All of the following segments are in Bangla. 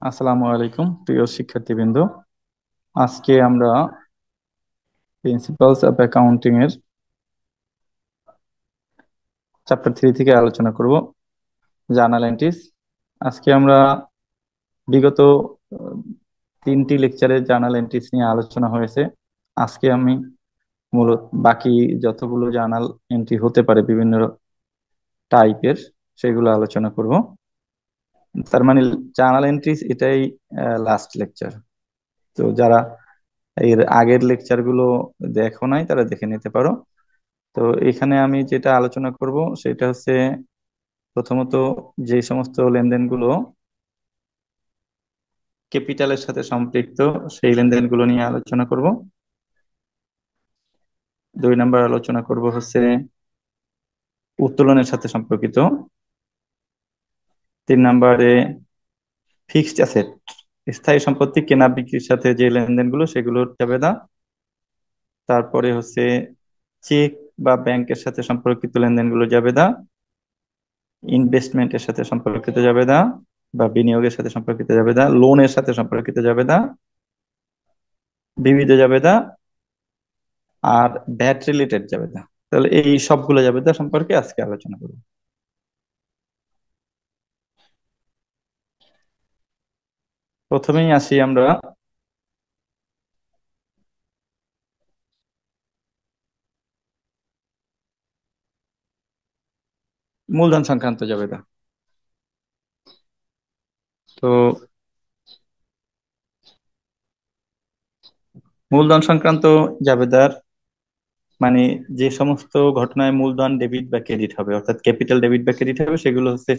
আসসালামু আলাইকুম প্রিয় শিক্ষার্থীবৃন্দ। আজকে আমরা প্রিন্সিপালস অফ অ্যাকাউন্টিং এর চ্যাপ্টার 3 থেকে আলোচনা করব, জার্নাল এন্ট্রিজ। আজকে আমরা বিগত আহ, 3টি লেকচারে জার্নাল এন্ট্রিজ নিয়ে আলোচনা হয়েছে। আজকে আমি মূলত বাকি যতগুলো জার্নাল এন্ট্রি হতে পারে বিভিন্ন টাইপের সেগুলো আলোচনা করব। তার মানে জার্নাল এন্ট্রিজ এটাই লাস্ট লেকচার। তো যারা এর আগের লেকচার গুলো দেখো নাই তারা দেখে নিতে পারো। তো এখানে আমি যেটা আলোচনা করব সেটা হচ্ছে প্রথমত যে সমস্ত লেনদেনগুলো ক্যাপিটালের সাথে সম্পৃক্ত সেই লেনদেনগুলো নিয়ে আলোচনা করব। 2 নম্বর আলোচনা করব হচ্ছে উত্তোলনের সাথে সম্পর্কিত। 3 নম্বরে ফিক্সড অ্যাসেট, স্থায়ী সম্পত্তি কেনা বিক্রির সাথে যে লেনদেনগুলো সেগুলোর জাবেদা। তারপরে হচ্ছে চেক বা ব্যাংকের সাথে সম্পর্কিত লেনদেনগুলো জাবেদা, ইনভেস্টমেন্টের সাথে সম্পর্কিত জাবেদা বা বিনিয়োগের সাথে সম্পর্কিত জাবেদা, লোনের সাথে সম্পর্কিত জাবেদা, বিবিধ জাবেদা, আর ভ্যাট রিলেটেড জাবেদা। তাহলে এই সবগুলো জাবেদা সম্পর্কে আজকে আলোচনা করব। প্রথমেই আসি আমরা মূলধন সংক্রান্ত জাবেদা। তো মূলধন সংক্রান্ত জাবেদার মানে যে সমস্ত ঘটনায় মূলধন ডেবিট বা ক্রেডিট হবে, অর্থাৎ ক্যাপিটাল ডেবিট বা ক্রেডিট হবে, সেগুলো হচ্ছে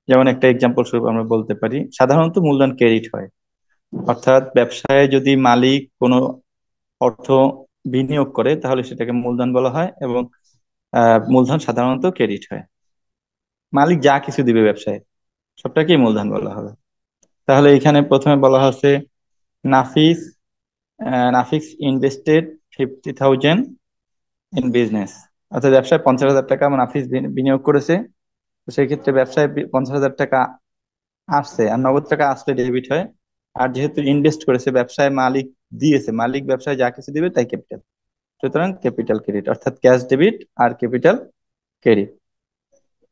যেমন একটা এক্সাম্পল স্বরূপ আমরা বলতে পারি সাধারণত মূলধন ক্রেডিট হয়। অর্থাৎ ব্যবসায় যদি মালিক কোনো অর্থ বিনিয়োগ করে তাহলে সেটাকে মূলধন বলা হয়, এবং মূলধন সাধারণত ক্রেডিট হয়। মালিক যা কিছু দিবে ব্যবসায় সবটাকেই মূলধন বলা হবে। তাহলে এখানে প্রথমে বলা হচ্ছে নাফিস নাফিস ইনভেস্টেড 50,000 ইন বিজনেস। অর্থাৎ ব্যবসায় 50,000 টাকা নাফিস বিনিয়োগ করেছে। তো সেই ক্ষেত্রে ব্যবসায় 50,000 টাকা আসছে, আর নগদ টাকা আসলে ডেবিট হয়। আর যেহেতু ইনভেস্ট করেছে ব্যবসায়, মালিক দিয়েছে, মালিক ব্যবসায় যা কিছু দিবে তাই ক্যাপিটাল। সুতরাং ক্যাপিটাল ক্রেডিট অর্থাৎ ক্যাশ ডেবিট আর ক্যাপিটাল ক্রেডিট।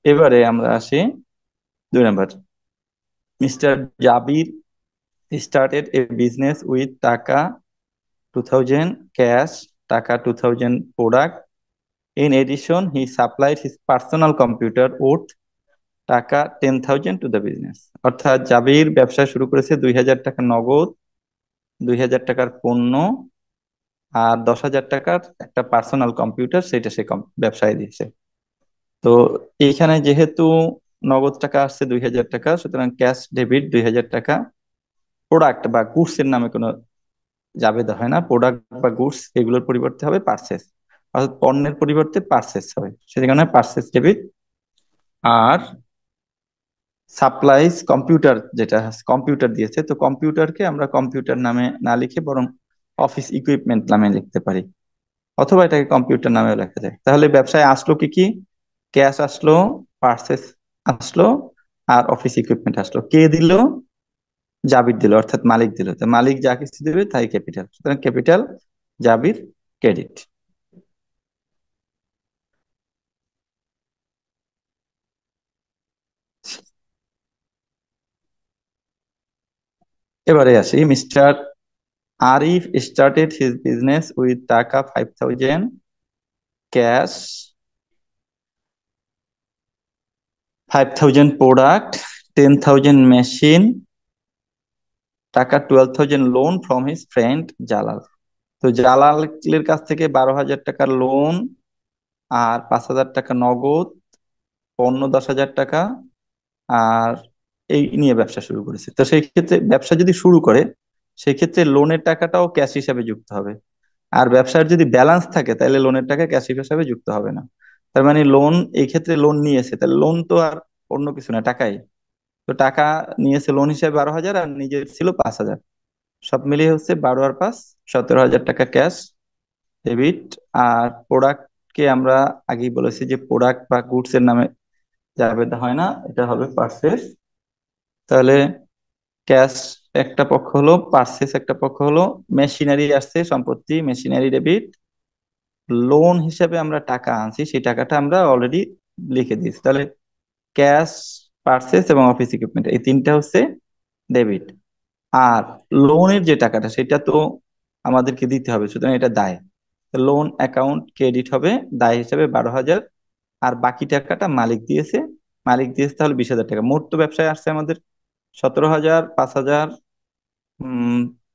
এবারে আমরা আসি 2 নম্বর। Mister Jabir started a business with taka 2,000 cash, taka 2,000 product. In addition he supplied his personal computer with taka 10,000 to the business. অর্থাৎ জাবির ব্যবসা শুরু করেছে 2,000 টাকা নগদ, 2,000 টাকার পণ্য, আর 10,000 টাকার একটা পার্সোনাল কম্পিউটার, সেটা সে ব্যবসায় দিয়েছে। তো এইখানে যেহেতু নগদ টাকা আসছে 2,000 টাকা, সুতরাং ক্যাশ ডেবিট 2,000 টাকা। প্রোডাক্ট বা গুডস এর নামে কোনো জাবেদা হয় না। প্রোডাক্ট বা গুডস এগুলোর পরিবর্তে হবে পার্সেস, অর্থাৎ পণ্যের পরিবর্তে পার্সেস হবে, সেই কারণে পার্সেস ডেবিট। আর সাপ্লাইজ কম্পিউটার, যেটা কম্পিউটার দিয়েছে, তো কম্পিউটারকে আমরা কম্পিউটার নামে না লিখে বরং অফিস ইকুইপমেন্ট নামে লিখতে পারি, অথবা এটাকে কম্পিউটার নামেও লেখা যায়। তাহলে ব্যবসায় আসলো কি কি? ক্যাশ আসলো, পার্সেস আসলো, আর অফিস ইকুইপমেন্ট আসলো। কে দিল? জাবির দিল, অর্থাৎ মালিক দিল। তো মালিক যা কিছু দিবে তাই ক্যাপিটাল, সুতরাং ক্যাপিটাল জাবির ক্রেডিট। এবারে আসি mister Arif started his business with টাকা 5,000 ক্যাশ, 5,000 প্রোডাক্ট, 10,000 মেশিন, টাকা 12,000 loan from his friend Jalal. তো জালালের কাছ থেকে 12,000 টাকার লোন, আর 5,000 টাকা নগদ, পণ্য 10,000 টাকা, আর এই নিয়ে ব্যবসা শুরু করেছে। তো সেই ক্ষেত্রে ব্যবসা যদি শুরু করে সেই ক্ষেত্রে লোনের টাকাটাও ক্যাশ হিসাবে যুক্ত হবে। আর ব্যবসার যদি ব্যালেন্স থাকে তাহলে লোনের টাকা ক্যাশ হিসাবে যুক্ত হবে না। তার মানে লোন, এই ক্ষেত্রে লোন নিয়েছে, তাহলে লোন তো আর অন্য কিছু না, টাকাই। তো টাকা নিয়েছে লোন হিসেবে 12,000, আর নিজের ছিল 5,000। সব মিলিয়ে হচ্ছে 12 আর 5, 17,000 টাকা ক্যাশ ডেবিট। আর প্রোডাক্ট কে আমরা আগেই বলেছি যে প্রোডাক্ট বা গুডস এর নামে জাবেদা হয় না, এটা হবে পার্সেস। তাহলে ক্যাশ একটা পক্ষ হলো, পার্সেস একটা পক্ষ হলো, মেশিনারি আসছে, সম্পত্তি, মেশিনারি ডেবিট। লোন হিসেবে আমরা টাকা আনছি, সেই টাকাটা আমরা অলরেডি লিখে দিয়েছি। তাহলে ক্যাশ, পার্সেস এবং অফিস ইকুইপমেন্ট, এই তিনটা হচ্ছে ডেবিট। আর লোনের যে টাকাটা সেটা তো আমাদেরকে দিতে হবে, সুতরাং এটা দায়। লোন অ্যাকাউন্ট ক্রেডিট হবে দায় হিসাবে 12,000। আর বাকি টাকাটা মালিক দিয়েছে, তাহলে 20,000 টাকা। মোট তো ব্যবসায় আসছে আমাদের 17,000, 5,000,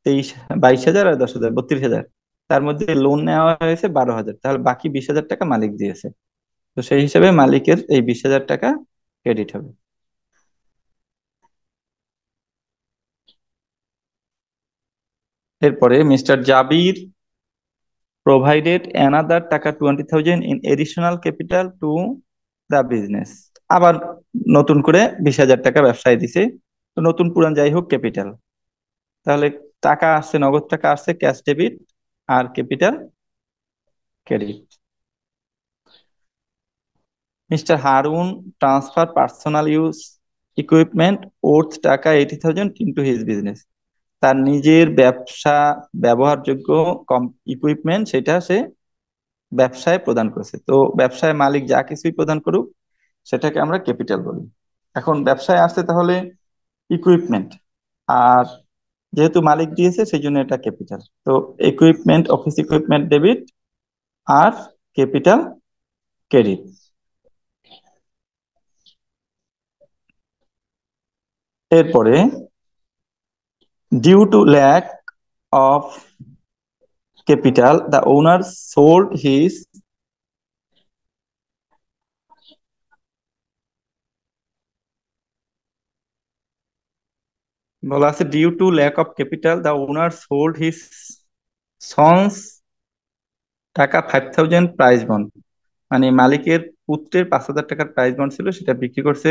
23, 22,000 আর 10,000, 32,000। তার মধ্যে লোন নেওয়া হয়েছে 12,000, তাহলে বাকি 20,000 টাকা মালিক দিয়েছে। তো সেই হিসাবে মালিকের এই 20,000 টাকা ক্রেডিট হবে। এরপরে মিস্টার জাবির provided another টাকা 20,000 in additional capital to the business। আবার নতুন করে 20,000 টাকা ব্যবসায় দিছে। তো নতুন পুরান যাই হোক, ক্যাপিটাল। তাহলে টাকা আসছে, নগদ টাকা আসছে, ক্যাশ ডেবিট আর capital credit. Mister Harun transfer personal use equipment worth taka 80,000 into his business. তার নিজের ব্যবসা ব্যবহারযোগ্য কম ইকুইপমেন্ট, সেটা সে ব্যবসায় প্রদান করছে। তো ব্যবসায় মালিক যা কিছুই প্রদান করুক, সেটাকে আমরা ক্যাপিটাল বলি। এখন ব্যবসায় আসছে তাহলে ইকুইপমেন্ট, আর যেহেতু মালিক দিয়েছে সেই জন্য এটা ক্যাপিটাল। তো ইকুইপমেন্ট, অফিস ইকুইপমেন্ট ডেবিট, আর ক্যাপিটাল ক্রেডিট। এরপরে due to lack of capital the owner sold his, বলা আছে due to lack of capital the owner sold his sons টাকা 5,000 প্রাইজ বন্ড। মানে মালিকের পুত্রের 5,000 টাকার প্রাইজ বন্ড ছিল, সেটা বিক্রি করছে।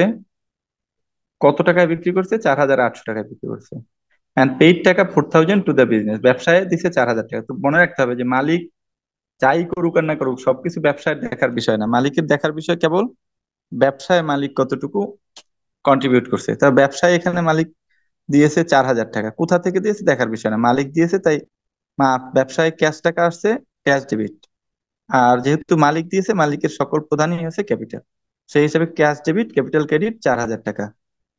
কত টাকায় বিক্রি করছে? 4,800 টাকায় বিক্রি করছে। অ্যান্ড পেইড টাকা 4,000 টু দ্য বিজনেস। ব্যবসায় দিছে 4,000 টাকা। তো মনে রাখতে হবে যে মালিক যাই করুক আর না করুক, সবকিছু ব্যবসায় দেখার বিষয় না, মালিকের দেখার বিষয় কেবল ব্যবসায় মালিক কতটুকু কন্ট্রিবিউট করছে। তা ব্যবসায় এখানে মালিক দিয়েছে 4,000 টাকা, কোথা থেকে দিয়েছে দেখার বিষয় না, মালিক দিয়েছে, তাই ব্যবসায় ক্যাশ টাকা আসছে, ক্যাশ ডেবিট। আর যেহেতু মালিক দিয়েছে, মালিকের সকল প্রধানই হচ্ছে ক্যাপিটাল, সেই হিসাবে ক্যাশ ডেবিট, ক্যাপিটাল ক্রেডিট 4,000 টাকা।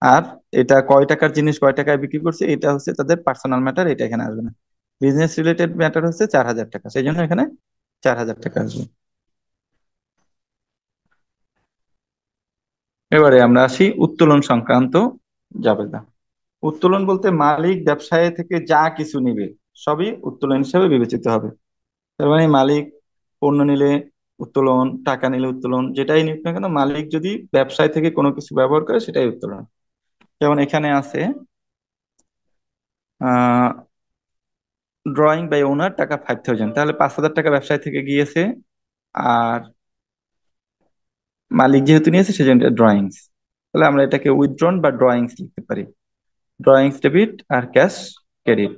আর এটা কয় টাকার জিনিস কয় টাকায় বিক্রি করছে, এটা হচ্ছে তাদের পার্সোনাল ম্যাটার, এটা এখানে আসবে না। বিজনেস রিলেটেড ম্যাটার হচ্ছে 4,000 টাকা, সেই জন্য এখানে 4,000 টাকা আসবে। এবারে আমরা আসি উত্তোলন সংক্রান্ত জাবেদা। উত্তোলন বলতে মালিক ব্যবসায় থেকে যা কিছু নিবে সবই উত্তোলন হিসেবে বিবেচিত হবে। তার মানে মালিক পণ্য নিলে উত্তোলন, টাকা নিলে উত্তোলন, যেটাই নিক না কেন, মালিক যদি ব্যবসায় থেকে কোনো কিছু ব্যবহার করে সেটাই উত্তোলন। যেমন এখানে আছে আহ ড্রয়িং বাই ওনার টাকা 5,000, তাহলে 5,000 টাকা ব্যবসায় থেকে গিয়েছে। আর মালিক যেহেতু নিয়েছে সেজন্য ড্রয়িংস, তাহলে আমরা এটাকে উইথড্রন বা ড্রয়িংস লিখতে পারি। ড্রয়িংস ডেবিট আর cash credit.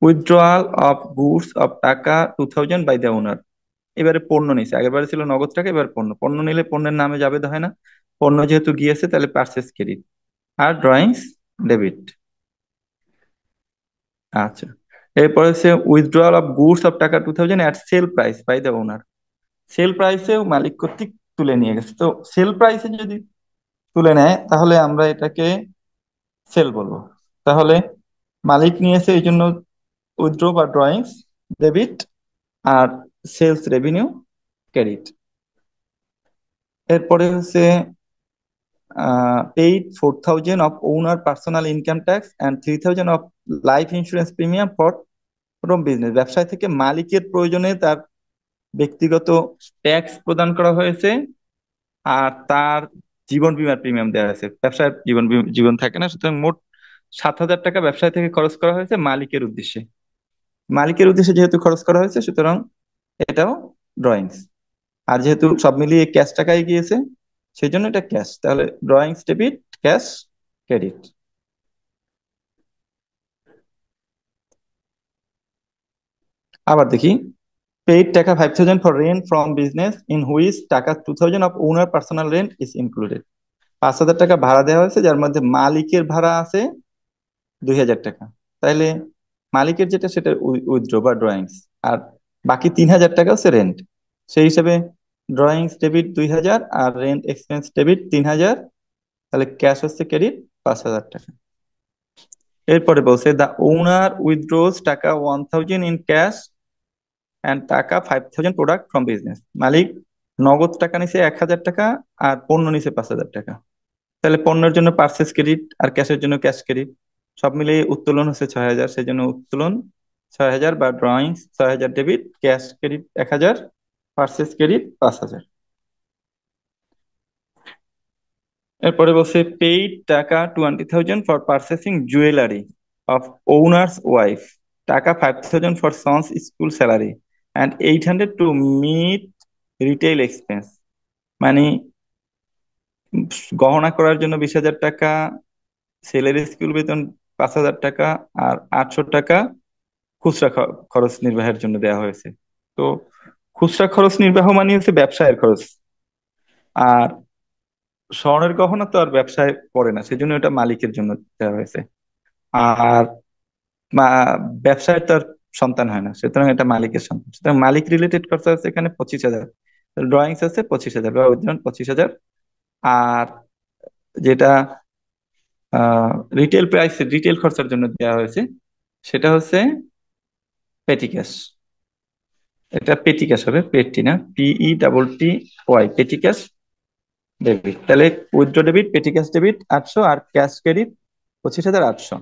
Withdrawal of goods of টাকা 2,000 বাই দ্য ওনার। এবারে পণ্য নিছে, আগেরবারে ছিল নগদ টাকা, এবার পণ্য। পণ্য নিলে পণ্যের নামে যাবে হয় না, পণ্য যেহেতু গিয়েছে তাহলে পার্চেস ক্রেডিট আর ড্রয়িংস ডেবিট। আচ্ছা, এরপরে হচ্ছে উইথড্রয়াল অফ গুডস অফ টাকা 2,000 at sale price by the owner. Sale প্রাইসেও মালিক কর্তৃক তুলে নিয়ে গেছে। তো সেল প্রাইসে যদি তুলে নেয় তাহলে আমরা এটাকে সেল বলবো। তাহলে মালিক নিয়েছে এই জন্য উইথড্র বা ড্রয়িংস ডেবিট, আর সেলস রেভিনিউ ক্রেডিট। এরপরে হচ্ছে paid 4,000 of owner personal income tax and 3,000 of life insurance premium for from business. ব্যবসায় থেকে মালিকের প্রয়োজনে তার ব্যক্তিগত ট্যাক্স প্রদান করা হয়েছে, আর তার জীবন বীমার প্রিমিয়াম দেওয়া হয়েছে। ব্যবসায় জীবন থাকে না, সুতরাং মোট 7,000 টাকা ব্যবসায় থেকে খরচ করা হয়েছে মালিকের উদ্দেশ্যে। মালিকের উদ্দেশ্যে যেহেতু খরচ করা হয়েছে, সুতরাং এটাও ড্রয়িংস। আর যেহেতু সব মিলিয়ে ক্যাশ টাকায় গিয়েছে, সেই জন্য এটা ক্যাশ। তাহলে ড্রয়িংস ডেবিট, ক্যাশ ক্রেডিট। আবার দেখি, পেইড টাকা 5,000 for rent from business in which টাকা 2,000 of owner personal rent is included. 5,000 টাকা ভাড়া দেওয়া হয়েছে, যার মধ্যে মালিকের ভাড়া আছে 2,000 টাকা। তাহলে মালিকের যেটা সেটা উইথড্র বা ড্রয়িংস, আর বাকি 3,000 টাকা হচ্ছে রেন্ট। সেই হিসেবে ড্রয়িংস ডেবিট 2,000 আর রেন্ট এক্সপেন্স ডেবিট 3,000। তাহলে ক্যাশ হচ্ছে ক্রেডিট 5,000 টাকা। এরপরে বলছে দ্য ওনার উইথড্রোজ টাকা 1,000 ইন ক্যাশ অ্যান্ড টাকা 5,000 প্রোডাক্ট ফ্রম বিজনেস। মালিক নগদ টাকা নিছে 1,000 টাকা, আর পণ্য নিছে 5,000 টাকা। তাহলে পণ্যের জন্য পার্সেস ক্রেডিট আর ক্যাশের জন্য ক্যাশ ক্রেডিট, সব মিলিয়ে উত্তোলন হচ্ছে 6,000। সেই জন্য উত্তোলন 6,000 বা drawings 6,000 debit, cash credit 1,000, purchase credit 5,000। এরপরে বলছে পেইড টাকা 20,000 for purchasing jewellery of owner's wife, টাকা 5,000 for sons school salary and 800 to meet retail expense. মানে গহনা করার জন্য 20,000 টাকা, ছেলের স্কুল বেতন 5,000 টাকা, আর 800 টাকা খুচরা খরচ নির্বাহের জন্য দেওয়া হয়েছে। তো খুচরা খরচ নির্বাহ মানে হচ্ছে ব্যবসায়ের খরচ, আর স্বর্ণের গহনা তো আর ব্যবসায় পড়ে না, সেজন্য এটা মালিকের জন্য দেওয়া হয়েছে। আর ব্যবসায় তার সন্তান হয় না, সুতরাং এটা মালিকের সন্তান, সুতরাং মালিক রিলেটেড খরচা আছে এখানে 25,000। ড্রয়িংস আছে 25,000 বা অরিজিনাল 25,000। আর যেটা রিটেল খরচার জন্য দেওয়া হয়েছে সেটা হচ্ছে পেটি ক্যাশ। এটা পেটি ক্যাশ হবে, পেটি না, PETTY, পেটি ক্যাশ ডেবিট। তাহলে উইথড্র ডেবিট, পেটি ক্যাশ ডেবিট 800, আর ক্যাশ ক্রেডিট 25,800।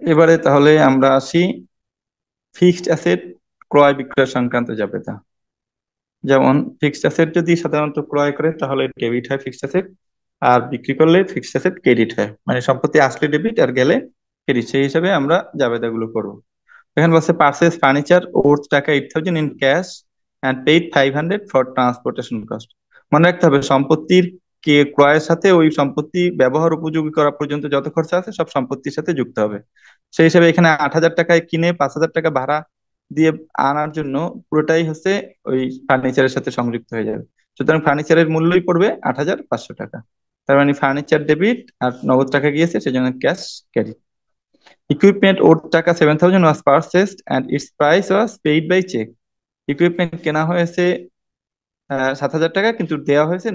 এবারে তাহলে আমরা আসি ফিক্সড অ্যাসেট ক্রয় বিক্রয় সংক্রান্ত জাবেদা। যেমন ফিক্সড অ্যাসেট যদি সাধারণত ক্রয় করে তাহলে ডেবিট হয় ফিক্সড অ্যাসেট, আর বিক্রি করলে ফিক্সড অ্যাসেট ক্রেডিট হয়, মানে সম্পত্তি আসলে ডেবিট আর গেলে ক্রেডিট। সেই হিসাবে আমরা জাবেদাগুলো করবো। এখানে বলছে পার্সেস ফার্নিচার ওর্থ টাকা 8,000 in cash and paid 500 for transportation cost. মনে রাখতে হবে সম্পত্তির ক্রয়ের সাথে ওই সম্পত্তি ব্যবহার উপযোগী করা পর্যন্ত যত খরচা আছে সব সম্পত্তির সাথে যুক্ত হবে। সেই হিসাবে এখানে 8,000 টাকায় কিনে 5,000 টাকা ভাড়া দিয়ে আনার জন্য পুরোটাই হচ্ছে ওই ফার্নিচারের সাথে সংযুক্ত হয়ে যাবে। সুতরাং ফার্নিচারের মূল্যই পড়বে 8,500 টাকা। তার মানে ফার্নিচার ডেবিট আর নগদ টাকা গিয়েছে, সেজন্য ক্যাশ ক্যারি। ইকুইপমেন্ট ওর টাকা 7,000 was purchased and its price was paid by check. Equipment কেনা হয়েছে 7,000 টাকা, কিন্তু দেওয়া হয়েছে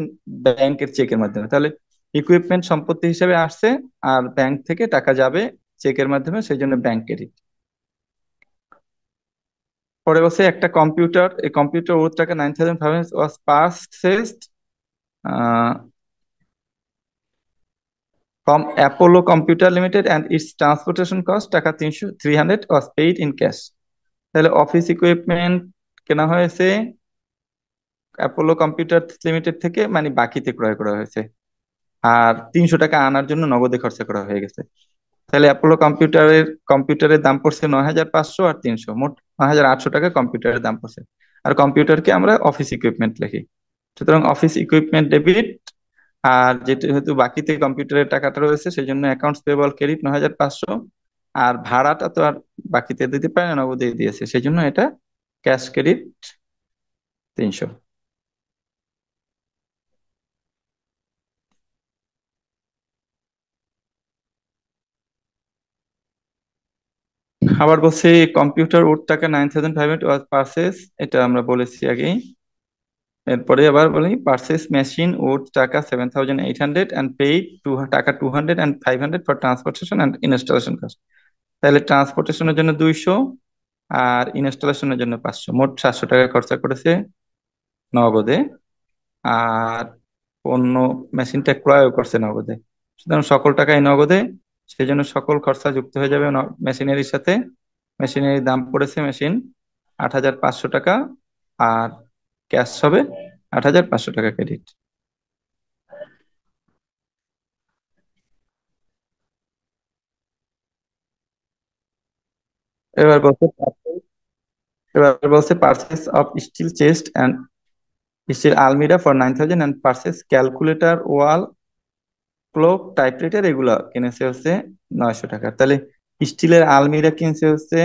ব্যাংকের চেকের মাধ্যমে। তাহলে ইকুইপমেন্ট সম্পত্তি হিসেবে আসছে, আর ব্যাংক থেকে টাকা যাবে চেকের মাধ্যমে, সেই জন্য ব্যাংক ক্রেডিট। পরে বলছে একটা কম্পিউটার, এই কম্পিউটার ওর টাকা 9,500 was purchased from Apollo Computer Limited and its transportation cost টাকা 300 was paid in cash. তাহলে অফিস ইকুইপমেন্ট কেনা হয়েছে অ্যাপোলো কম্পিউটার লিমিটেড থেকে, মানে বাকিতে ক্রয় করা হয়েছে, আর 300 টাকা আনার জন্য নগদে খরচা করা হয়ে গেছে। তাহলে অ্যাপোলো কম্পিউটারের দাম পড়ছে 9,500 আর 300, মোট 9,800 টাকা কম্পিউটারের দাম পড়ছে। আর কম্পিউটারকে আমরা অফিস ইকুইপমেন্ট লিখি, সুতরাং অফিস ইকুইপমেন্ট ডেবিট। আর যেহেতু বাকিতে কম্পিউটারের টাকাটা রয়েছে সেই জন্য অ্যাকাউন্টস পেয়েবল ক্রেডিট 9,500। আর ভাড়াটা তো আর বাকিতে দিতে পারে না, নগদে দিয়েছে, সেই জন্য এটা ক্যাশ ক্রেডিট 300। আবার বলছে কম্পিউটার ওর টাকা 9,500 ওয়াজ পারচেস, এটা আমরা বলেছি আগেই। এরপরে আবার বলি পারচেস মেশিন ওর টাকা 7,800 অ্যান্ড পেইড টাকা 200 and 500 for transportation and installation cost. তাহলে ট্রান্সপোর্টেশনের জন্য 200 আর ইনস্টলেশনের জন্য 500, মোট 700 টাকা খরচা করেছে নগদে। আর পণ্য মেশিনটা ক্রয়ও করছে নগদে, সুতরাং সকল টাকাই নগদে, সেই জন্য সকল খরচা যুক্ত হয়ে যাবে মেশিনারির সাথে। মেশিনারির দাম পড়েছে মেশিন 8,500 টাকা, আর ক্যাশ হবে 8,500 টাকা ক্রেডিট। এবার বলছে purchase of steel chest and steel আলমিরা for 9,000 and purchase calculator wall clock typewriter, এগুলা কিনেছে হচ্ছে 900 টাকা। তাহলে স্টিলের আলমিরা কিনছে হচ্ছে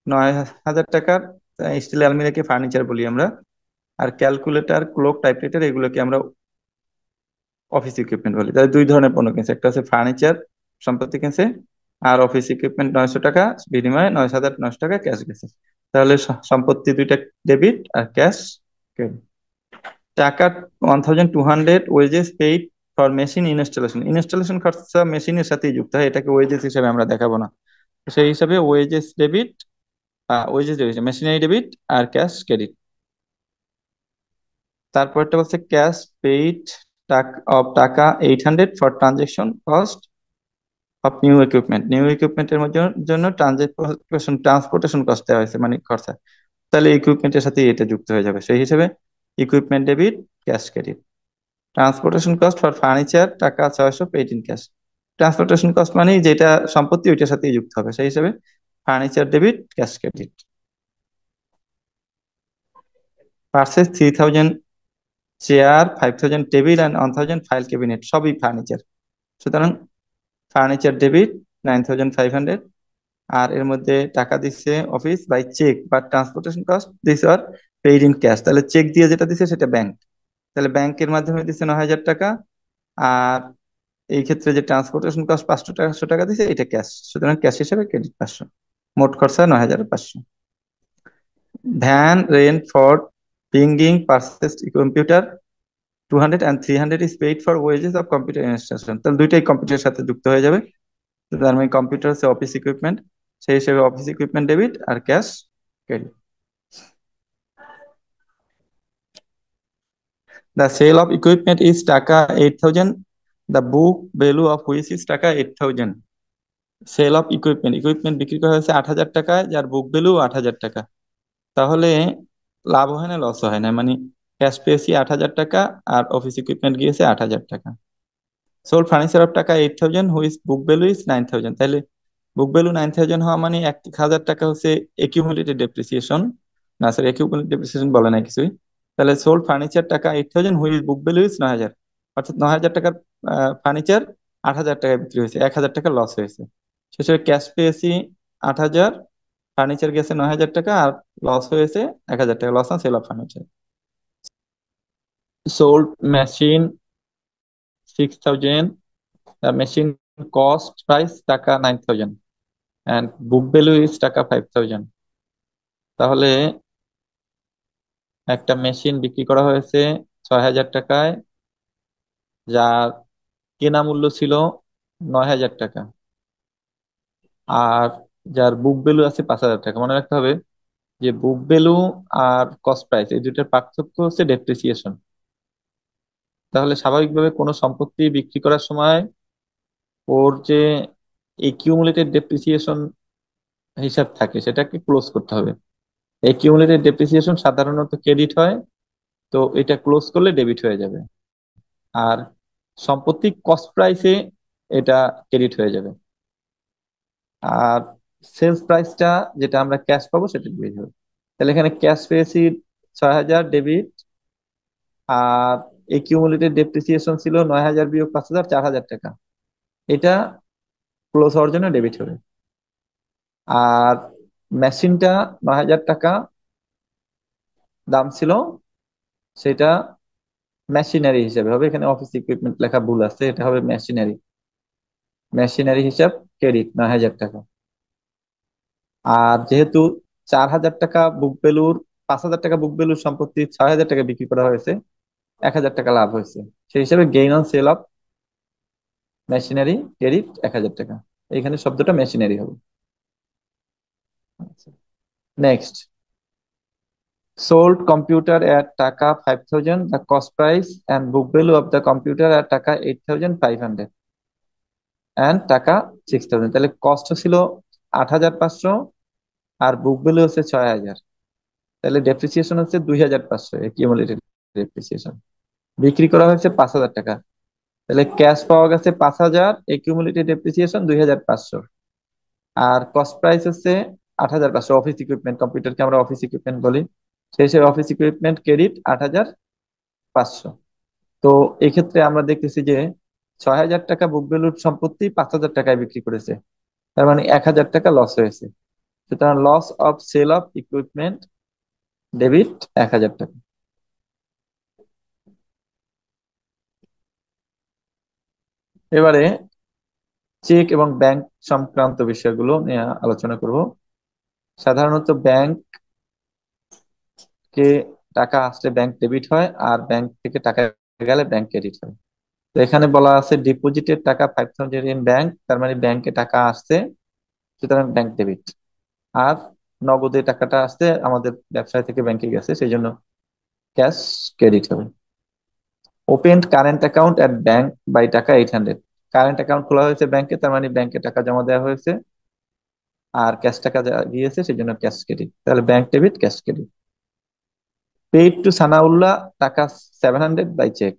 9,000 টাকার। স্টিলের আলমিরাকে ফার্নিচার বলি আমরা। আর ক্যালকুলেটর, ক্লক, টাইপরাইটার এগুলোকে আমরা অফিস ইকুইপমেন্ট বলি। তাহলে দুই ধরনের পণ্য কিনছে, একটা হচ্ছে ফার্নিচার সম্পত্তি কিনছে, আর অফিস ইকুইপমেন্ট 900 টাকা, বিনিময়ে 9,900 টাকা ক্যাশ গেছে। তাহলে সম্পত্তি দুইটা ডেবিট আর ক্যাশ ক্রেডিট। টাকা 1,200 wages paid for machine installation. Installation খরচা মেশিনের সাথেই যুক্ত হয়, এটাকে ওয়েজেস হিসেবে আমরা দেখাবো না। তো সেই হিসাবে wages debit, wages debit, machinery debit আর ক্যাশ ক্রেডিট। তারপরটা হচ্ছে cash paid taka 800 for transaction cost of new equipment. New ইকুইপমেন্টের জন্য ট্রান্সপোর্টেশন কস্ট দেওয়া হয়েছে, মানে খরচা। তাহলে ইকুইপমেন্টের সাথে এটা যুক্ত হয়ে যাবে, সেই হিসেবে equipment debit, cash credit. Transportation cost for furniture টাকা 600 paid in cash. Transportation cost মানে যেটা সম্পত্তি ওইটার সাথেই যুক্ত হবে, সেই হিসেবে furniture debit, cash credit. Purchase 3,000 chair, 5,000 table and 1,000 file cabinet, সবই ফার্নিচার। সুতরাং ফার্নিচার ডেবিট 9,500। আর এর মধ্যে টাকা দিচ্ছে অফিস বাই চেক বা transportation cost this are paid in cash. তাহলে চেক দিয়ে যেটা দিচ্ছে সেটা ব্যাংক, তাহলে ব্যাংকের মাধ্যমে দিচ্ছে 9,000 টাকা। আর এই ক্ষেত্রে যে ট্রান্সপোর্টেশন কস্ট 500 টাকা দিচ্ছে, এটা ক্যাশ, সুতরাং ক্যাশ হিসেবে ক্রেডিট 500। মোট খরচা 9,500। Van rent for bringing purchased computer 200 and 300 is paid for wages of computer installation। তাহলে দুইটাই কম্পিউটারের সাথে যুক্ত হয়ে যাবে। তো তার মানে কম্পিউটার হচ্ছে অফিস ইকুইপমেন্ট, সেই হিসেবে অফিস ইকুইপমেন্ট ডেবিট আর cash credit. The sale of equipment is টাকা 8,000, the book value of which is টাকা 8,000। সেল অফ ইকুইপমেন্ট, ইকুইপমেন্ট বিক্রি করা হয়েছে 8,000 টাকায়, যার বুক ভ্যালু 8,000 টাকা। তাহলে লাভ হয় না, লস হয় না, মানে ক্যাশ পেয়েছি 8,000 টাকা আর অফিস ইকুইপমেন্ট গিয়েছে 8,000 টাকা। সোল্ড ফার্নিচার অফ টাকা 8,000 হুইচ বুক ভ্যালু ইজ 9,000। তাহলে বুক ভ্যালু 9,000 হওয়া মানে 1,000 টাকা হচ্ছে একিউমুলেটেড ডেপ্রিসিয়েশন, না স্যার একিউমুলেটেড ডেপ্রিসিয়েশন বলে নাই কিছুই। তাহলে সোল্ড ফার্নিচার টাকা 8,000 হুইচ বুক ভ্যালু ইজ 9,000, অর্থাৎ 9,000 টাকার ফার্নিচার 8,000 টাকায় বিক্রি হয়েছে, 1,000 টাকা লস হয়েছে। শেষে ক্যাশ পেয়েছি 8,000, ফার্নিচার গেছে 9,000 টাকা, আর লস হয়েছে 1,000 টাকা, লস না sale of furniture. Sold machine 6,000, machine cost price টাকা 9,000 and book value is টাকা 5,000। তাহলে একটা মেশিন বিক্রি করা হয়েছে 6,000 টাকায়, যার কেনা মূল্য ছিল 9,000 টাকা, আর যার বুক ভ্যালু আছে 5,000 টাকা। মনে রাখতে হবে যে বুক ভ্যালু আর কস্ট প্রাইস এই দুইটার পার্থক্য হচ্ছে ডেপ্রিসিয়েশন। তাহলে স্বাভাবিকভাবে কোনো সম্পত্তি বিক্রি করার সময় ওর যে একিউমুলেটেড ডেপ্রিসিয়েশন হিসাব থাকে সেটাকে ক্লোজ করতে হবে। একিউমুলেটেড ডেপ্রিসিয়েশন সাধারণত ক্রেডিট হয়, তো এটা ক্লোজ করলে ডেবিট হয়ে যাবে। আর সম্পত্তি কস্ট প্রাইসে এটা ক্রেডিট হয়ে যাবে। আর সেলস প্রাইসটা যেটা আমরা ক্যাশ পাবো সেটা ডেবিট হবে। তাহলে এখানে ক্যাশ পেয়েছি 6,000 ডেবিট, আর একিউমুলেটেড ডেপ্রিসিয়েশন ছিল 9,000 বিয়োগ 5,000, 4,000 টাকা। এটা ক্লোজ হওয়ার জন্য ডেবিট হবে। আর মেশিনটা 9,000 টাকা দাম ছিল, সেটা মেশিনারি হিসেবে হবে। এখানে অফিস ইকুইপমেন্ট লেখা ভুল আছে, এটা হবে মেশিনারি। মেশিনারি হিসাব ক্রেডিট 9,000 টাকা। আর যেহেতু 4,000 টাকা বুক ভ্যালুর, 5,000 টাকা বুক ভ্যালুর সম্পত্তি 6,000 টাকা বিক্রি করা হয়েছে, 1,000 টাকা লাভ হয়েছে, সেই হিসাবে gain on sale of machinery credit 1,000 টাকা। এখানে শব্দটা মেশিনারি হবে। নেক্সট, সোল্ড কম্পিউটার এট টাকা 5,000, the cost price and book value of the computer at টাকা 8,500 and টাকা 6,000। তাহলে কস্ট ছিল 8,500 আর বুক ভ্যালু হচ্ছে 6,000। তাহলে ডেপ্রিসিয়েশন হচ্ছে 2,500, একিউমুলেটেড ডেপ্রিসিয়েশন। বিক্রি করা হয়েছে 5,000 টাকা, তাহলে ক্যাশ পাওয়া গেছে 5,000, একিউমুলেটেড ডেপ্রিসিয়েশন 2,500, আর কস্ট প্রাইস হচ্ছে 8,500। অফিস ইকুইপমেন্ট, কম্পিউটারকে আমরা অফিস ইকুইপমেন্ট বলি, সেই হিসেবে অফিস ইকুইপমেন্ট ক্রেডিট 8,500। তো এক্ষেত্রে আমরা দেখতেছি যে 6,000 টাকা বুক ভ্যালুর সম্পত্তি 5,000 টাকায় বিক্রি করেছে, তার মানে 1,000 টাকা লস হয়েছে। সুতরাং loss of sale of equipment debit 1,000 টাকা। এবারে চেক এবং ব্যাংক সংক্রান্ত বিষয়গুলো নিয়ে আলোচনা করব। সাধারণত ব্যাংকে টাকা আসলে ব্যাংক ডেবিট হয়, আর ব্যাংক থেকে টাকা গেলে ব্যাংক ক্রেডিট হয়। তো এখানে বলা আছে ডিপোজিটের টাকা 5,000 ইন ব্যাংক, তার মানে ব্যাংকে টাকা আসছে, সুতরাং ব্যাংক ডেবিট। আর নগদে টাকাটা আসছে আমাদের ব্যবসায় থেকে ব্যাংকে গেছে, সেই জন্য ক্যাশ ক্রেডিট হবে। Opened current account at bank by টাকা 800। কারেন্ট অ্যাকাউন্ট খোলা হয়েছে ব্যাংকে, তার মানে ব্যাংকে টাকা জমা দেওয়া হয়েছে, আর ক্যাশ টাকা দিয়েছে, সেই জন্য ক্যাশ ক্রেডিট। তাহলে bank debit, cash credit. Paid two Sanaullah টাকা 700 বাই চেক।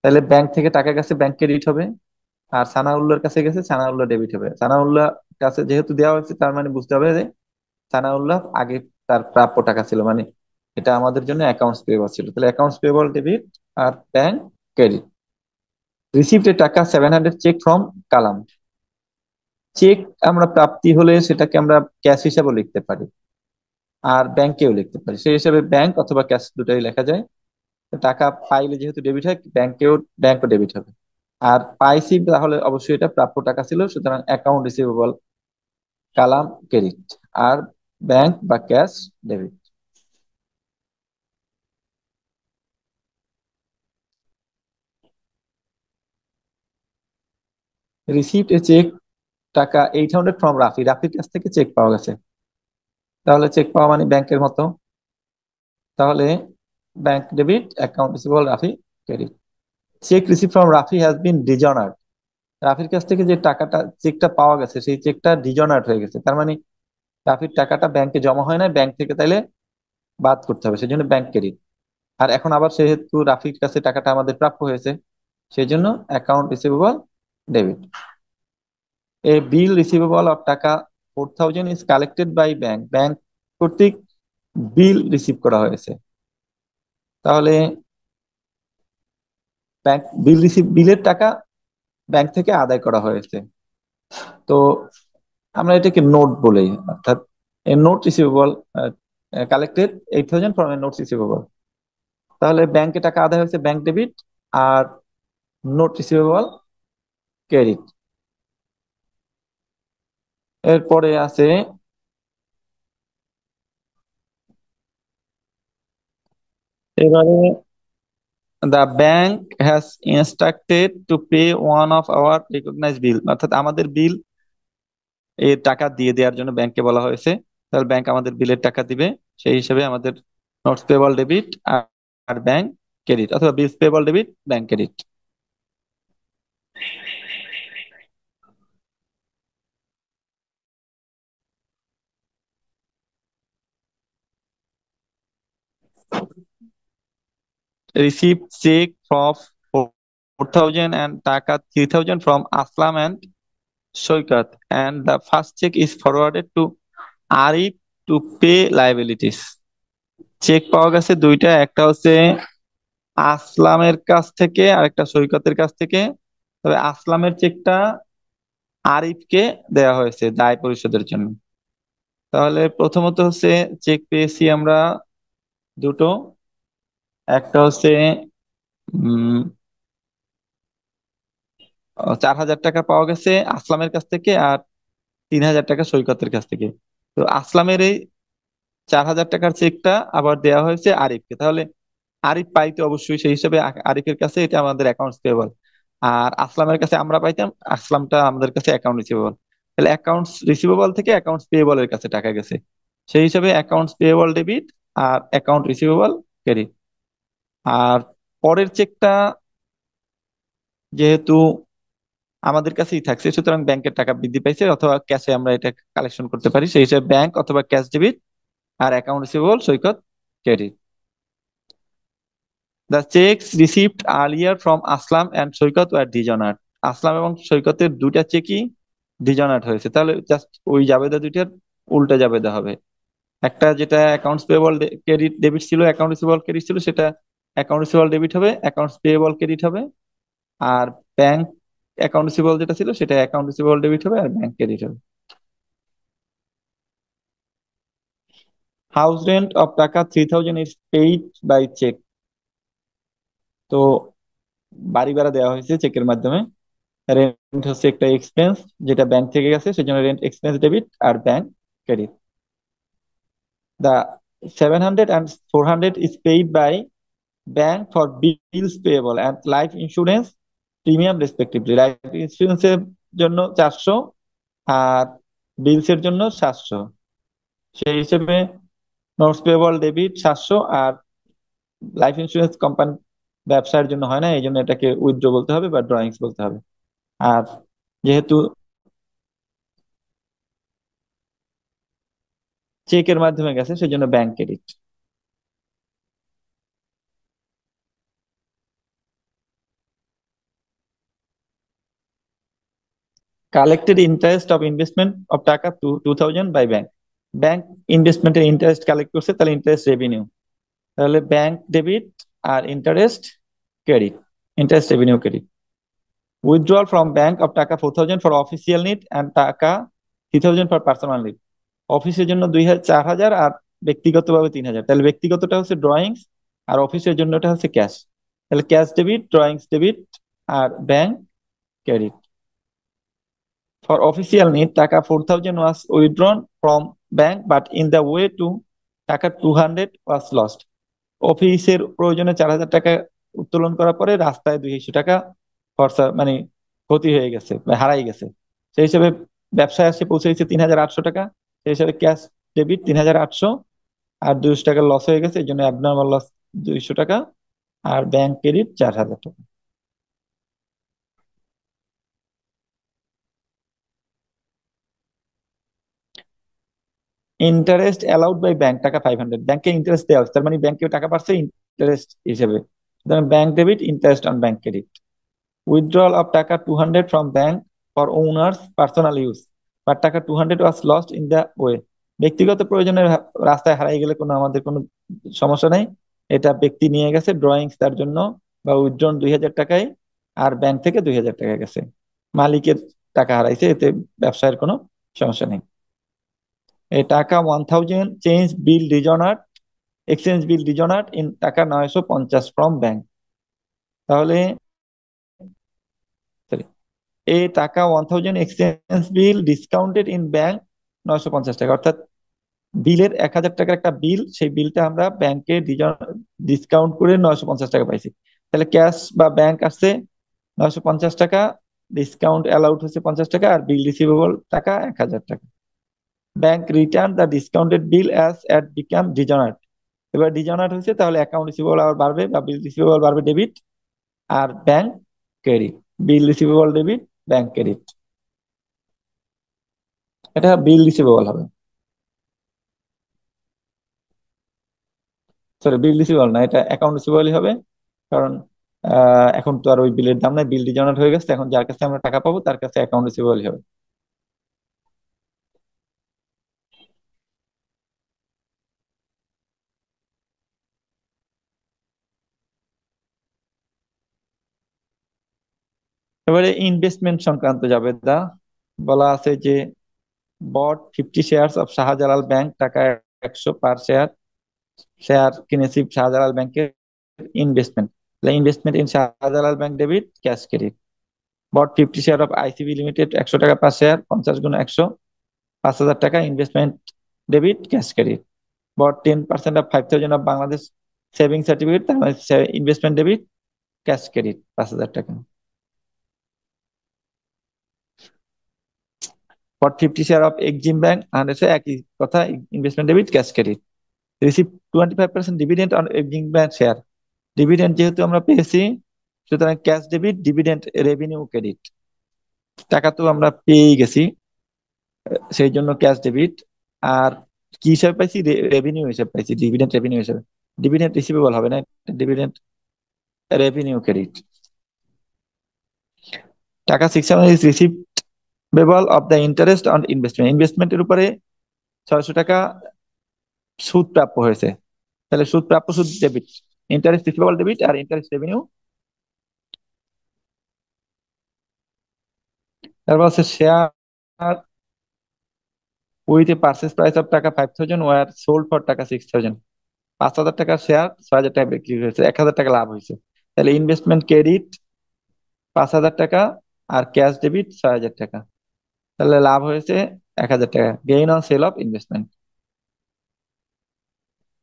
তাহলে ব্যাংক থেকে টাকা গেছে, ব্যাংক ক্রেডিট হবে। আর সানাউল্লাহর কাছে গেছে, সানাউল্লাহ ডেবিট হবে। সানাউল্লাহ কাছে যেহেতু দেওয়া হয়েছে, তার মানে বুঝতে হবে যে সানাউল্লাহ আগে তার প্রাপ্য টাকা ছিল, মানে এটা আমাদের জন্য অ্যাকাউন্টস পেয়েবল ছিল। তাহলে অ্যাকাউন্টস পেয়েবল ডেবিট, আর ব্যাংক ক্রেডিট। রিসিভড এ টাকা 700 চেক ফ্রম কালাম। চেক আমরা প্রাপ্তি হলে সেটাকে আমরা ক্যাশ হিসাবে লিখতে পারি, আর ব্যাংকেও লিখতে পারি। সেই হিসাবে ব্যাংক অথবা ক্যাশ দুটাই লেখা যায়। তো টাকা পাইলে যেহেতু ডেবিট হয়, ব্যাংকও ডেবিট হবে। আর পাইছি তাহলে অবশ্যই এটা প্রাপ্য টাকা ছিল, সুতরাং অ্যাকাউন্ট রিসিভেবল কালাম ক্রেডিট, আর ব্যাংক বা cash debit. Received a cheque টাকা 800 ফ্রম রাফি। রাফির কাছ থেকে চেক পাওয়া গেছে, তাহলে চেক পাওয়া মানে ব্যাংকের মতো। তাহলে bank debit, account receivable Rafi credit. Cheque receive from Rafi has been dishonoured. রাফির কাছ থেকে যে টাকাটা চেকটা পাওয়া গেছে, সেই চেকটা ডিজনার্ড হয়ে গেছে, তার মানে রাফির টাকাটা ব্যাংকে জমা হয় না, ব্যাংক থেকে তাইলে বাদ করতে হবে, সেই জন্য ব্যাংক ক্রেডিট। আর এখন আবার সেহেতু রাফির কাছে টাকাটা আমাদের প্রাপ্য হয়েছে, সেই জন্য account receivable debit. A bill receivable of টাকা 4,000 is collected by bank. Bank কর্তৃক বিল রিসিভ করা হয়েছে, তাহলে বিলের টাকা ব্যাংক থেকে আদায় করা হয়েছে। তো আমরা এটাকে নোট বলি, অর্থাৎ a note receivable collected 8,000 from a note receivable. তাহলে ব্যাংকে টাকা আদায় হয়েছে, ব্যাংক ডেবিট, আর নোট রিসিভেবল ক্রেডিট। এরপরে আছে এবারে the bank has instructed to pay one of our recognise bill. অর্থাৎ আমাদের বিল এর টাকা দিয়ে দেওয়ার জন্য ব্যাংককে বলা হয়েছে, তাহলে ব্যাংক আমাদের বিলের টাকা দিবে। সেই হিসেবে আমাদের নোটস পেবল ডেবিট, আর ব্যাংক ক্রেডিট, অথবা bills payable debit, bank credit. Receive cheque for 4,000 and টাকা 3,000 from Aslam and Shoikat, and the first check is forwarded to Arif to pay liabilities. Cheque পাওয়া গেছে দুইটা, একটা হচ্ছে আসলামের কাছ থেকে আর একটা সৈকতের কাছ থেকে। তবে আসলামের চেকটা আরিফকে দেয়া হয়েছে দায় পরিশোধের জন্য। তাহলে প্রথমত হচ্ছে চেক পেয়েছি আমরা দুটো। একটা হচ্ছে 4,000 টাকা পাওয়া গেছে আসলামের কাছ থেকে, আর 3,000 টাকা সৈকতের কাছ থেকে। তো আসলামের এই 4,000 টাকার চেকটা আবার দেওয়া হয়েছে আরিফকে, তাহলে আরিফ পাইতো অবশ্যই, সেই হিসেবে আরিফের কাছে এটা আমাদের অ্যাকাউন্টস পেয়েবল। আর আসলামের কাছে আমরা পাইতাম, আসলামটা আমাদের কাছে অ্যাকাউন্ট রিসিভেবল। তাহলে অ্যাকাউন্টস রিসিভেবল থেকে অ্যাকাউন্টস পেয়েবল এর কাছে টাকা গেছে, সেই হিসাবে অ্যাকাউন্টস পেয়েবল ডেবিট, আর অ্যাকাউন্ট রিসিভেবল ক্রেডিট। আর পরের চেকটা যেহেতু আমাদের কাছেই থাকছে, সুতরাং ব্যাংকের টাকা বৃদ্ধি পাইছে, অথবা ক্যাশে আমরা এটা কালেকশন করতে পারি, সেই হিসাবে ব্যাংক অথবা ক্যাশ ডেবিট, আর account receivable Saikat credit. The cheques received earlier from Aslam and Saikat were dishonoured. Aslam এবং সৈকতের দুইটা চেকই ডিজনার্ড হয়েছে, তাহলে জাস্ট ওই জাবেদা দুইটার উল্টা জাবেদা হবে। একটা যেটা অ্যাকাউন্টস পেয়েবল ক্রেডিট ডেবিট ছিল, অ্যাকাউন্ট রিসিভেবল ক্রেডিট ছিল, সেটা অ্যাকাউন্ট রিসিভেবল ডেবিট হবে, অ্যাকাউন্টস পেয়েবল ক্রেডিট হবে। আর ব্যাংক অ্যাকাউন্ট রিসিভেবল যেটা ছিল, সেটা অ্যাকাউন্ট রিসিভেবল ডেবিট হবে, আর ব্যাংক ক্রেডিট হবে। হাউস রেন্ট অফ টাকা 3,000 ইজ পেইড বাই চেক। তো বাড়ি ভাড়া দেওয়া হয়েছে চেকের মাধ্যমে, রেন্ট হচ্ছে একটা এক্সপেন্স যেটা ব্যাংক থেকে গেছে, সেজন্য রেন্ট এক্সপেন্স ডেবিট আর bank credit. The 700 and 400 is paid by bank for bills payable and life insurance premium respectively. Life ইন্সুরেন্সের জন্য 400 আর বিলস এর জন্য 700। সেই হিসেবে নোটস পেয়েবল ডেবিট 700, আর লাইফ ইন্সুরেন্স কোম্পানি ব্যবসার জন্য হয় না, এই জন্য এটাকে উইথড্র বলতে হবে বা ড্রয়িংস বলতে হবে। আর যেহেতু চেকের মাধ্যমে গেছে সেজন্য bank credit. Collected interest of investment of টাকা 2000 বাই ব্যাংক। ব্যাংক ইনভেস্টমেন্টের ইন্টারেস্ট কালেক্ট করছে, তাহলে ইন্টারেস্ট রেভিনিউ। তাহলে ব্যাংক ডেবিট আর interest credit, interest revenue credit. Withdrawal from bank of টাকা 4000 ফর অফিসিয়াল নিড অ্যান্ড টাকা 3000 ফর পার্সোনাল নিড। অফিসের জন্য 4,000 আর ব্যক্তিগতভাবে 3,000। তাহলে ব্যক্তিগতটা হচ্ছে ড্রয়িংস আর অফিসের জন্য এটা হচ্ছে ক্যাশ। তাহলে ক্যাশ ডেবিট, ড্রয়িংস ডেবিট আর bank credit. For official need, Taka 4,000 was withdrawn from bank, but in the way to Taka 200 was lost. অফিসের প্রয়োজনে 4,000 টাকা উত্তোলন করার পরে রাস্তায় 200 টাকা খরচা মানে ক্ষতি হয়ে গেছে বা হারাই গেছে। সেই হিসেবে ব্যবসায় এসে পৌঁছেছে 3,800 টাকা। সেই হিসাবে ক্যাশ ডেবিট 3,800 আর 200 টাকা লস হয়ে গেছে, এই জন্য অ্যাবনর্মাল লস 200 টাকা আর ব্যাংক ক্রেডিট 4,000 টাকা। ইন্টারেস্ট অ্যালাউড বাই ব্যাংক টাকা 500, ব্যাংকে ইন্টারেস্ট দেওয়া হচ্ছে, তার মানে ব্যাংকে টাকা পাচ্ছে ইন্টারেস্ট হিসেবে। সুতরাং bank debit, interest on bank credit. Withdrawal of টাকা 200 from bank for owners personal use, but টাকা 200 was lost in the way. ব্যক্তিগত প্রয়োজনে রাস্তায় হারিয়ে গেলে কোনো আমাদের কোনো সমস্যা নাই, এটা ব্যক্তি নিয়ে গেছে ড্রয়িংস তার জন্য, বা উইথড্রন 2,000 টাকায়, আর ব্যাংক থেকে 2,000 টাকা গেছে, মালিকের টাকা হারাইছে, এতে ব্যবসায়ের কোনো সমস্যা নেই। এই টাকা 1,000 change bill dishonour, exchange bill dishonour in টাকা 950 ফ্রম ব্যাংক। তাহলে sorry, এই টাকা 1,000 exchange bill discounted in bank 950 টাকা, অর্থাৎ বিলের 1,000 টাকার একটা বিল, সেই বিলটা আমরা ব্যাংকে ডিসকাউন্ট করে 950 টাকা পাইছি। তাহলে ক্যাশ বা ব্যাংক আসছে 950 টাকা, ডিসকাউন্ট অ্যালাউড হচ্ছে 50 টাকা, আর বিল রিসিভেবল টাকা 1,000 টাকা। Bank return the discounted bill as at become dishonour. এবার ডিজনার হয়েছে, তাহলে অ্যাকাউন্ট রিসিভেবল আবার বাড়বে বা বিল রিসিভেবল বাড়বে ডেবিট, আর ব্যাংক ক্রেডিট। বিল রিসিভেবল ডেবিট, ব্যাংক ক্রেডিট। এটা বিল রিসিভেবল হবে, সরি বিল রিসিভেবল না, এটা অ্যাকাউন্ট রিসিভেবলই হবে। কারণ এখন তো আর ওই বিলের দাম নাই, বিল ডিজনার হয়ে গেছে, এখন যার কাছে আমরা টাকা পাবো তার কাছে অ্যাকাউন্ট রিসিভেবলই হবে। এবারে ইনভেস্টমেন্ট সংক্রান্ত যাবে দা, বলা আছে যে bought 50 shares of Shahjalal bank টাকা 100 পার শেয়ার, শেয়ার কিনেছি শাহজালাল ব্যাংকের investment. Investment in Shahjalal bank debit, cash credit. Bought 50 share of ICB limited 100 টাকা পার শেয়ার, 50 × 100, 5,000 টাকা investment debit, cash credit. Bought 10% of 5,000 of Bangladesh saving certificate, তার মানে ইনভেস্টমেন্ট ডেবিট, ক্যাশ ক্রেডিট 5,000 টাকা। Bought 50 share of Exim bank 100, একই কথা, investment debit, cash credit. Receive 25% dividend on Exim bank share, dividend যেহেতু আমরা পেয়েছি সুতরাং cash debit, dividend revenue credit. টাকা তো আমরা পেয়েই গেছি, সেই জন্য ক্যাশ ডেবিট। আর কি হিসাবে পাইছি, রেভিনিউ হিসাবে পাইছি, ডিভিডেন্ড রেভিনিউ হিসাবে। ডিভিডেন্ড রিসিভেবল হবে না, ডিভিডেন্ড রেভিনিউ ক্রেডিট। টাকা 600 is receivable of the interest on investment, ইনভেস্টমেন্টের উপরে 600 টাকা সুদ প্রাপ্য হয়েছে, তাহলে সুদ প্রাপ্য, সুদ ডেবিট, ইন্টারেস্ট রিসিভেবল ডেবিট আর ইন্টারেস্ট রেভিনিউ। তারপর হচ্ছে share with a purchase price of টাকা 5,000 ওয়ার সোল্ড ফর টাকা 6,000। 5,000 টাকার শেয়ার 6,000 টাকা বিক্রি হয়েছে, 1,000 টাকা লাভ হয়েছে। তাহলে ইনভেস্টমেন্ট ক্রেডিট 5,000 টাকা আর ক্যাশ ডেবিট 6,000 টাকা। তাহলে লাভ হয়েছে 1,000 টাকা। Gain on sale of investment,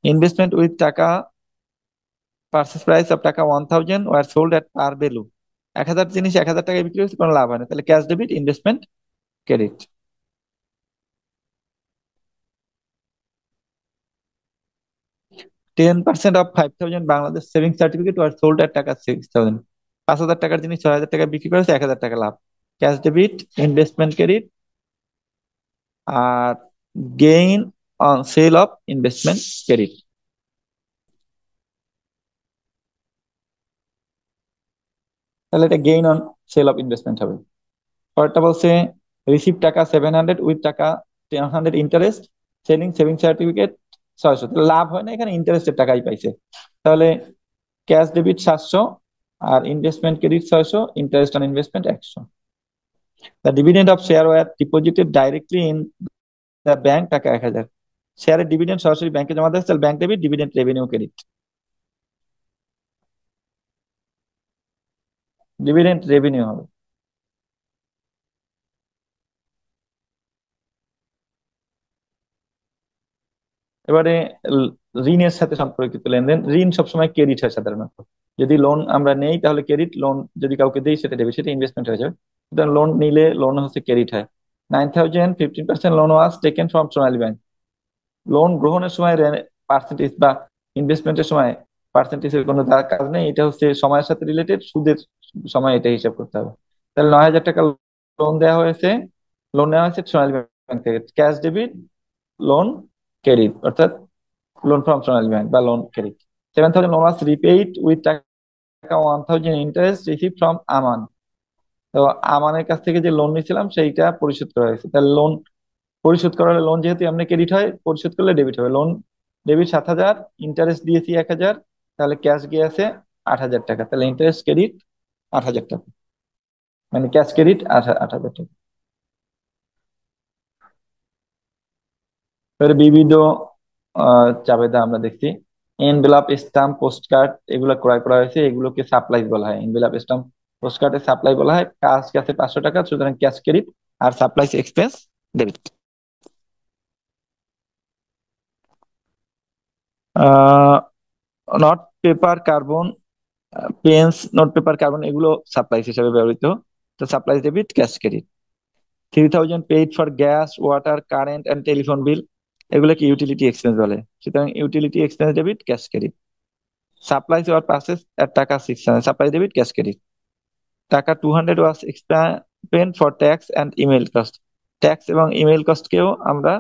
investment with টাকা, পার্চেস প্রাইস অফ টাকা 1,000 ওয়ার সোল্ড এট পার ভ্যালু। 1,000 জিনিস 1,000 টাকায় বিক্রি হচ্ছে, কোনো লাভ হয় না, তাহলে cash debit, investment credit. 10% of 5,000 Bangladesh saving certificate were sold at taka 6,000। 5,000 টাকার জিনিস 6,000 টাকায় বিক্রি করেছে, 1,000 টাকা লাভ। ক্যাশ ডেবিট, ইনভেস্টমেন্ট ক্রেডিট, আর gain on sale of investment credit. তাহলে এটা gain on sale of investment হবে। পরেরটা বলছে receive taka 700 with taka 100 interest, selling saving certificate 600। লাভ হয় না, এখানে ইন্টারেস্টের টাকাই পাইছে। তাহলে ক্যাশ ডেবিট 700, আর investment credit 600, interest on investment 100। The dividend of share were deposited directly in the bank taka 1,000। শেয়ারের ডিভিডেন্ড সরাসরি ব্যাংকে জমা দেয়, তাহলে bank debit, dividend revenue credit. Dividend revenue হবে। এবারে ল- ঋণের সাথে সম্পর্কিত লেনদেন। ঋণ সবসময় ক্রেডিট হয় সাধারণত। যদি লোন আমরা নেই তাহলে ক্রেডিট, লোন যদি কাউকে দেই সেটা ডেবিট, সেটা ইনভেস্টমেন্ট হয়ে যাবে। সুতরাং লোন নিলে লোন হচ্ছে ক্রেডিট হয়। 9,000 15% loan was taken from Sonali bank. Loan গ্রহণের সময় পার্সেন্টেজ বা ইনভেস্টমেন্টের সময় পার্সেন্টেজের কোনো কাজ নেই, এটা হচ্ছে সময়ের সাথে রিলেটেড, সুদের সময় এটা হিসাব করতে হবে। তাহলে 9,000 টাকা লোন দেওয়া হয়েছে, লোন নেওয়া হয়েছে সোনালী ব্যাংক থেকে। ক্যাশ ডেবিট, লোন ক্রেডিট, অর্থাৎ লোন ফ্রম সোনালী ব্যাংক বা loan credit. 7,000 loan was repaid with taka 1,000 interest receive from আমান। তো আমানের কাছ থেকে যে লোন নিয়েছিলাম সেইটা পরিশোধ করা হয়েছে। তাহলে লোন পরিশোধ করা হলে, লোন যেহেতু এমনি ক্রেডিট হয়, পরিশোধ করলে ডেবিট হবে। লোন ডেবিট 7,000, ইন্টারেস্ট দিয়েছি 1,000, তাহলে ক্যাশ গিয়ে আছে 8,000 টাকা। তাহলে ইন্টারেস্ট ক্রেডিট 8,000 টাকা, মানে ক্যাশ ক্রেডিট 8,000 টাকা। এবারে বিবিধ চাবেদা আমরা দেখছি। এনভেলাপ, স্টাম্প, পোস্ট কার্ড এগুলো ক্রয় করা হয়েছে, এগুলোকে সাপ্লাই বলা হয়। এনভেলাপ, স্টাম্প, পোস্ট কার্ডের সাপ্লাই বলা হয়। কাজ গেছে 500 টাকা, সুতরাং ক্যাশ ক্রেডিট, আর supplies expense debit. Note paper, carbon, pens, note paper, carbon এগুলো সাপ্লাইস হিসেবে ব্যবহৃত। তো supplies debit, cash credit. 3,000 paid for gas, water, current and telephone bill, এগুলোকে ইউটিলিটি এক্সপেন্স বলে। সুতরাং utility expense debit, cash credit. Supplies were purchase at taka 600, supply debit, cash credit. Taka 200 was expend for tax and email cost, tax এবং ইমেল কস্টকেও আমরা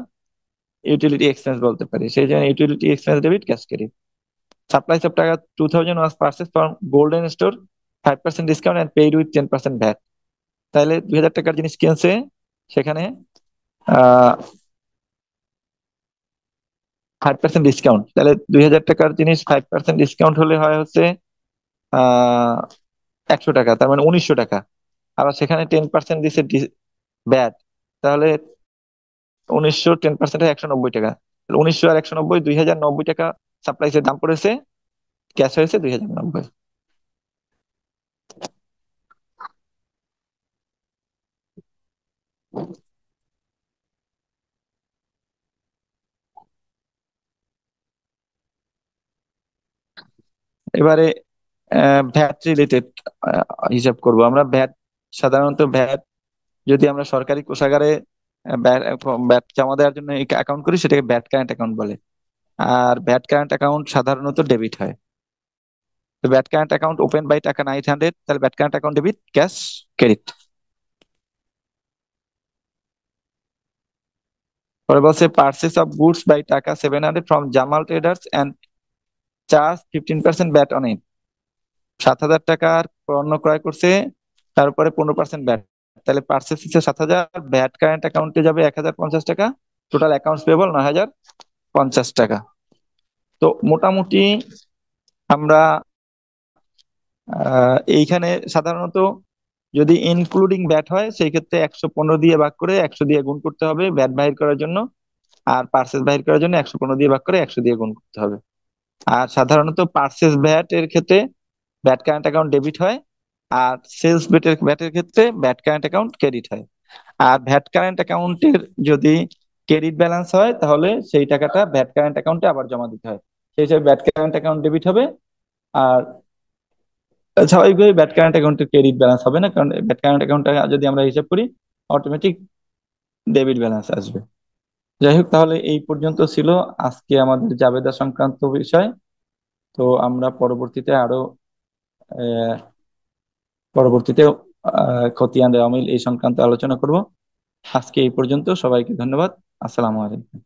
ইউটিলিটি এক্সপেন্স বলতে পারি, সেই জন্য utility expense debit, cash credit. Supplies of টাকা 2,000 was purchased from golden store, 5% discount and paid with 10% VAT. তাহলে 2,000 টাকার জিনিস কিনছে, সেখানে 5% ডিসকাউন্ট। তাহলে 2,000 টাকার জিনিস 5% ডিসকাউন্ট হলে হয় হচ্ছে আহ 100 টাকা, তার মানে 1,900 টাকা। আবার সেখানে 10% দিচ্ছে ভ্যাট, তাহলে 1,900 10% 190 টাকা। 1,900 আর 190, 2,090 টাকা সাপ্লাইসের দাম পড়েছে, ক্যাশ হয়েছে 2,090। এবারে ভ্যাট রিলেটেড হিসাব করব আমরা। ভ্যাট, সাধারণত ভ্যাট যদি আমরা সরকারি কোষাগারে ভ্যাট জমা দেওয়ার জন্য অ্যাকাউন্ট করি, সেটাকে ভ্যাট কারেন্ট অ্যাকাউন্ট বলে। আর ভ্যাট কারেন্ট অ্যাকাউন্ট সাধারণত ডেবিট হয়। তো VAT current account open by টাকা 900, তাহলে VAT current account debit, cash credit. পরে বলছে পার্চেস অফ গুডস বাই টাকা 700 from Jamal traders and charge 15% VAT on it. 7,000 টাকার পণ্য ক্রয় করছে, তার উপরে 15% ব্যাট। তাহলে পার্চেস হচ্ছে 7,000, ভ্যাট কারেন্ট অ্যাকাউন্টে যাবে 1,050 টাকা, টোটাল অ্যাকাউন্টস পেয়েবল 9,050 টাকা। তো মোটামুটি আমরা এইখানে সাধারণত যদি ইনক্লুডিং ব্যাট হয় সেই ক্ষেত্রে 115 দিয়ে ভাগ করে 100 দিয়ে গুণ করতে হবে ব্যাট বাহির করার জন্য, আর পার্সেস বাহির করার জন্য 115 দিয়ে ভাগ করে 100 দিয়ে গুণ করতে হবে। আর সাধারণত পার্সেস ভ্যাট এর ক্ষেত্রে ভ্যাট কারেন্ট অ্যাকাউন্ট ডেবিট হয়, আর সেলস ব্যাটের ব্যাটের ক্ষেত্রে ব্যাট কারেন্ট অ্যাকাউন্ট ক্রেডিট হয়। আর ভ্যাট কারেন্ট অ্যাকাউন্টের যদি ক্রেডিট ব্যালেন্স হয় তাহলে সেই টাকাটা ভ্যাট কারেন্ট অ্যাকাউন্টে আবার জমা দিতে হয়, সেই হিসাবে ভ্যাট কারেন্ট অ্যাকাউন্ট ডেবিট হবে। আর স্বাভাবিকভাবে ব্যাট কারেন্ট অ্যাকাউন্টের ক্রেডিট ব্যালেন্স হবে না, কারণ ব্যাট কারেন্ট অ্যাকাউন্টটা যদি আমরা হিসাব করি অটোমেটিক ডেবিট ব্যালেন্স আসবে। যাই হোক, তাহলে এই পর্যন্ত ছিল আজকে আমাদের জাবেদা সংক্রান্ত বিষয়। তো আমরা পরবর্তীতে আরো আহ, পরবর্তীতে খতিয়ান আওয়ামিল এই সংক্রান্ত আলোচনা করব। আজকে এই পর্যন্ত, সবাইকে ধন্যবাদ। আসসালামু আলাইকুম।